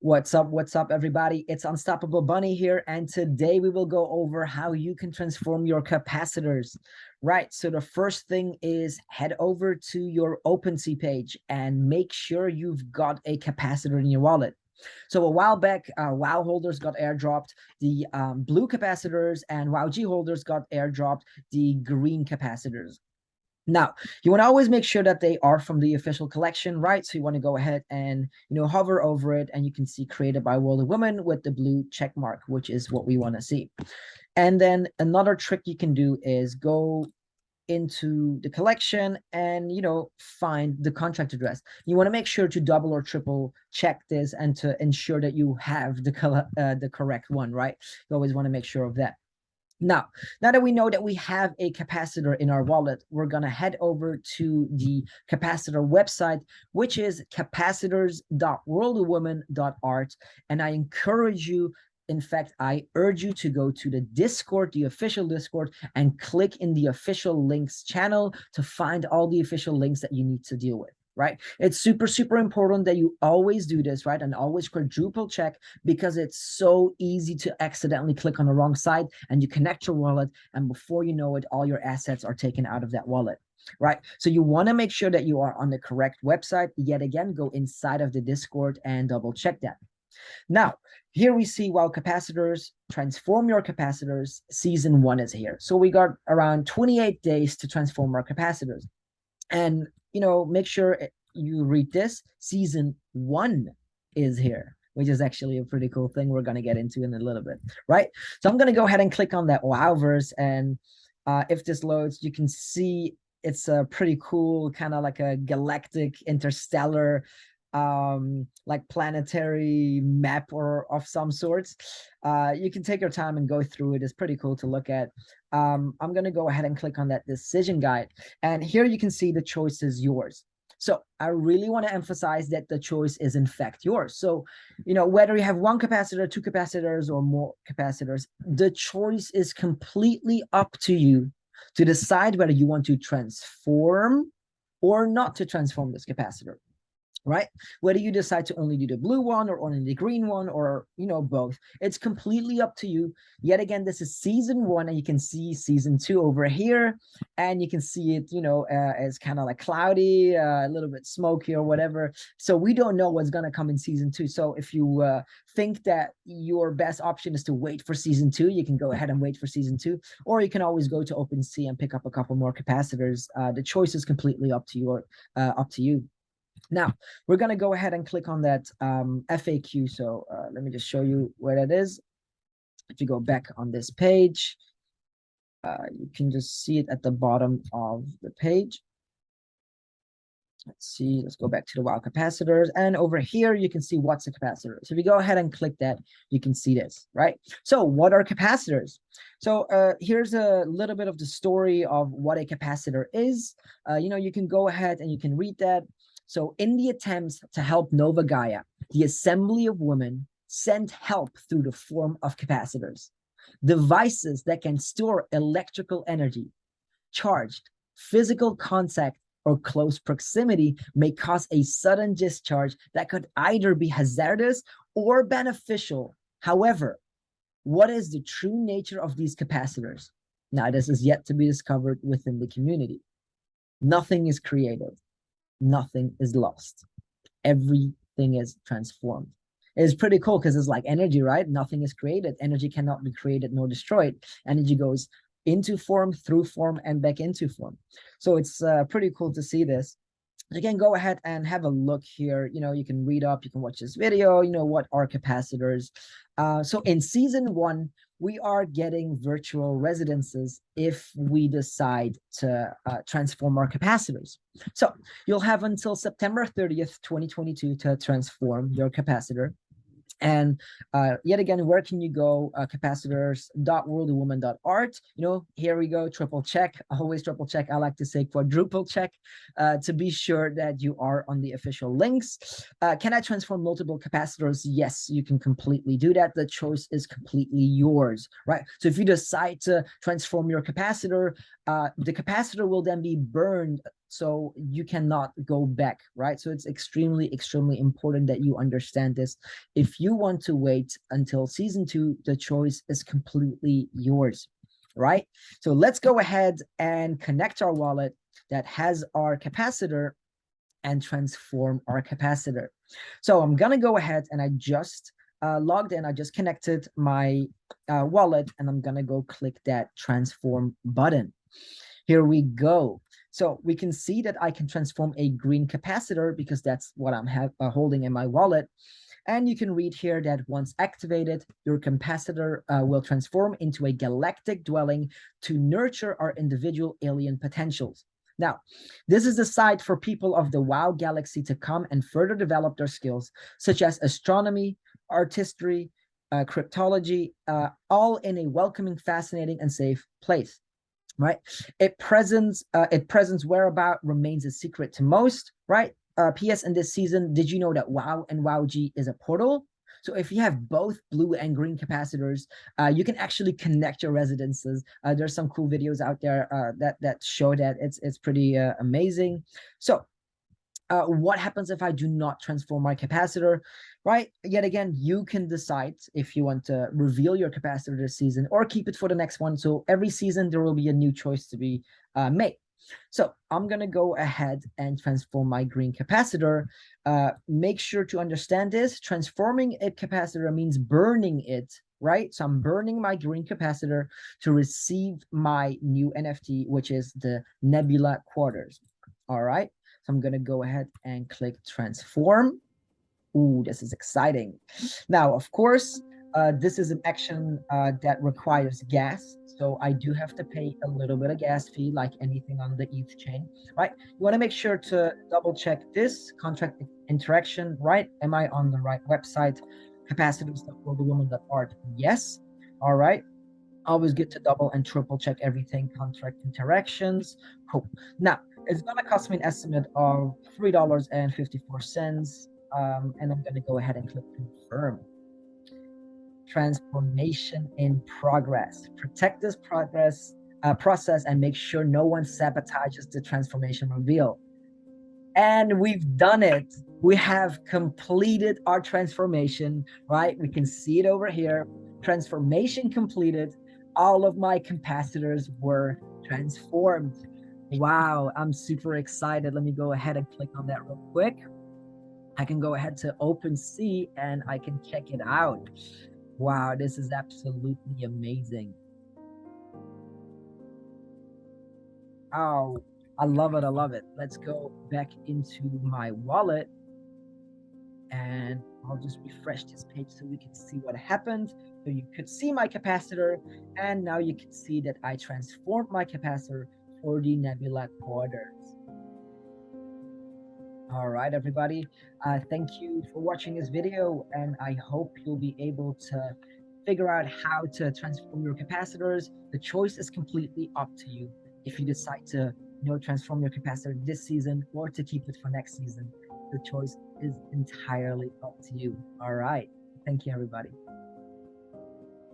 What's up, everybody? It's Unstoppable Bunny here, and today we will go over how you can transform your capacitors. Right, so the first thing is head over to your OpenSea page and make sure you've got a capacitor in your wallet. So a while back, WoW holders got airdropped the Blue Capacitors, and WoWG holders got airdropped the Green Capacitors. Now, you want to always make sure that they are from the official collection, right? So you want to go ahead and, hover over it, and you can see created by WoW and WoWG with the blue check mark, which is what we want to see. And then another trick you can do is go into the collection and, find the contract address. You want to make sure to double or triple check this and to ensure that you have the correct one, right? You always want to make sure of that. Now that we know that we have a capacitor in our wallet, we're going to head over to the capacitor website, which is capacitors.worldofwomen.art. And I encourage you, in fact, I urge you to go to the Discord, the official Discord, and click in the official links channel to find all the official links that you need to deal with. Right? It's super, super important that you always do this, right? And always quadruple check, because it's so easy to accidentally click on the wrong side and you connect your wallet, and before you know it, all your assets are taken out of that wallet, right? So you want to make sure that you are on the correct website. Yet again, go inside of the Discord and double check that. Now, here we see WoW Capacitors, transform your capacitors. Season 1 is here. So we got around 28 days to transform our capacitors. And make sure you read this. Season 1 is here, which is actually a pretty cool thing we're going to get into in a little bit, right? So I'm going to go ahead and click on that WoW verse, and if this loads, you can see it's a pretty cool, kind of like a galactic interstellar like planetary map or of some sorts. You can take your time and go through it. It's pretty cool to look at. I'm going to go ahead and click on that decision guide, and here you can see the choice is yours. So I really want to emphasize that the choice is in fact yours. So, whether you have one capacitor, two capacitors, or more capacitors, the choice is completely up to you to decide whether you want to transform or not to transform this capacitor. Right? Whether you decide to only do the blue one or only the green one, or both, it's completely up to you. Yet again, this is season 1, and you can see season 2 over here, and you can see it as kind of like cloudy, a little bit smoky or whatever. So we don't know what's going to come in season 2. So if you think that your best option is to wait for season 2, you can go ahead and wait for season 2, or you can always go to OpenSea and pick up a couple more capacitors. The choice is completely up to you. Now, we're going to go ahead and click on that FAQ. So let me just show you where that is. If you go back on this page, you can just see it at the bottom of the page. Let's see, let's go back to the WoW capacitors. And over here, you can see what's a capacitor. So if you go ahead and click that, you can see this, right? So what are capacitors? So here's a little bit of the story of what a capacitor is. You can go ahead and you can read that. So in the attempts to help Nova Gaia, the Assembly of Women sent help through the form of capacitors, devices that can store electrical energy. Charged, physical contact, or close proximity may cause a sudden discharge that could either be hazardous or beneficial. However, what is the true nature of these capacitors? Now, this is yet to be discovered within the community. Nothing is created. Nothing is lost. Everything is transformed. It's pretty cool because it's like energy, right? Nothing is created. Energy cannot be created nor destroyed. Energy goes into form, through form, and back into form. So it's pretty cool to see this. You can go ahead and have a look here. You can read up, you can watch this video, what are capacitors. So in season 1, we are getting virtual residences if we decide to transform our capacitors. So you'll have until September 30th, 2022 to transform your capacitor. And yet again, where can you go? Capacitors.worldofwomen.art. Here we go. Triple check. Always triple check. I like to say quadruple check to be sure that you are on the official links. Can I transform multiple capacitors? Yes, you can completely do that. The choice is completely yours, right? So if you decide to transform your capacitor, the capacitor will then be burned So you cannot go back, right? So it's extremely, extremely important that you understand this. If you want to wait until season 2, the choice is completely yours, right? So let's go ahead and connect our wallet that has our capacitor and transform our capacitor. So I'm gonna go ahead and I just logged in. I just connected my wallet, and I'm gonna go click that transform button. Here we go. So we can see that I can transform a green capacitor because that's what I'm holding in my wallet. And you can read here that once activated, your capacitor will transform into a galactic dwelling to nurture our individual alien potentials. Now, this is the site for people of the WoW galaxy to come and further develop their skills, such as astronomy, artistry, cryptology, all in a welcoming, fascinating, and safe place. Right? Its presence whereabout remains a secret to most, right? PS, in this season, did you know that WoW and WoWG is a portal? So if you have both blue and green capacitors, you can actually connect your residences. There's some cool videos out there that show that. It's pretty amazing. So what happens if I do not transform my capacitor, right? Yet again, you can decide if you want to reveal your capacitor this season or keep it for the next one. So every season, there will be a new choice to be made. So I'm going to go ahead and transform my green capacitor. Make sure to understand this. Transforming a capacitor means burning it, right? So I'm burning my green capacitor to receive my new NFT, which is the Nebula Quarters. All right. So I'm going to go ahead and click transform. Ooh, this is exciting. Now, of course, this is an action that requires gas. So I do have to pay a little bit of gas fee like anything on the ETH chain, right? You want to make sure to double check this contract interaction, right? Am I on the right website? Capacitors.worldwoman.art. Yes. All right. Always good to double and triple check everything. Contract interactions. Cool. Now, it's going to cost me an estimate of $3.54. And I'm going to go ahead and click confirm. Transformation in progress. Protect this process and make sure no one sabotages the transformation reveal. And we've done it. We have completed our transformation, right? We can see it over here. Transformation completed. All of my capacitors were transformed. Wow, I'm super excited. Let me go ahead and click on that real quick. I can go ahead to OpenSea and I can check it out. Wow, this is absolutely amazing. Oh, I love it. I love it. Let's go back into my wallet and I'll just refresh this page so we can see what happened. So you could see my capacitor, and now you can see that I transformed my capacitor for the Nebula Quarters. All right, everybody. Thank you for watching this video, and I hope you'll be able to figure out how to transform your capacitors. The choice is completely up to you. If you decide to, transform your capacitor this season or to keep it for next season, the choice is entirely up to you. All right. Thank you, everybody.